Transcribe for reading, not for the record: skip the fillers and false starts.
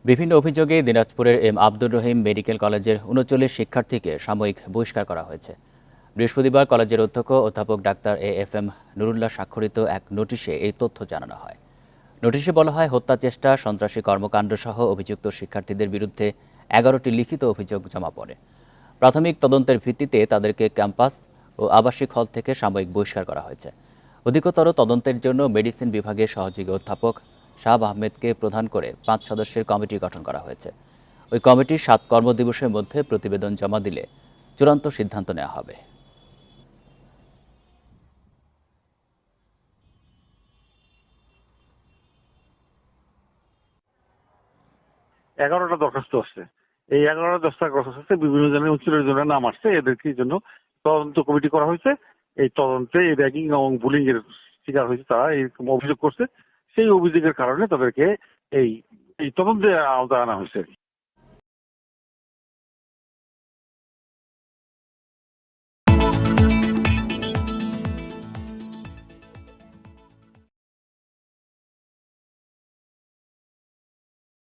বিভিন্ন অভিযোগে দিনাজপুরের এম আব্দুর রহিম মেডিকেল কলেজের ৩৯ শিক্ষার্থীকে সাময়িক বহিষ্কার করা হয়েছে। বৃহস্পতিবার কলেজের অধ্যাপক ডাক্তার এএফএম নুরুল্লাহ স্বাক্ষরিত এক নোটিশে এই তথ্য জানানো হয়। নোটিশে বলা হয়, হত্যা চেষ্টা, সন্ত্রাসী কর্মকাণ্ড সহ অভিযুক্ত শিক্ষার্থীদের বিরুদ্ধে ১১টি লিখিত অভিযোগ জমা পড়ে। প্রাথমিক তদন্তের ভিত্তিতে তাদেরকে ক্যাম্পাস ও আবাসিক হল থেকে সাময়িক বহিষ্কার করা হয়েছে। অধিকতর তদন্তের জন্য মেডিসিন বিভাগের সহযোগী অধ্যাপক শাহাব আহমেদকে প্রধান করে ৫ সদস্যের কমিটি গঠন করা হয়েছে। ওই কমিটি ৭ কর্মদিবসের মধ্যে প্রতিবেদন জমা দিলে চূড়ান্ত সিদ্ধান্ত নেওয়া হবে। এগারোটা দরখাস্ত আসছে। এই 11টা দরখাস্তে বিভিন্ন জনের 39 জনের নাম আসছে। এদেরকে জন্য তদন্ত কমিটি করা হয়েছে। এই তদন্তে এই র্যাগিং এবং বুলিং এর শিকার হয়েছে, তারা এরকম অভিযোগ করছে। সেই অভিযোগের কারণে তাদেরকে এই তদন্তের আওতায় আনা হয়েছে।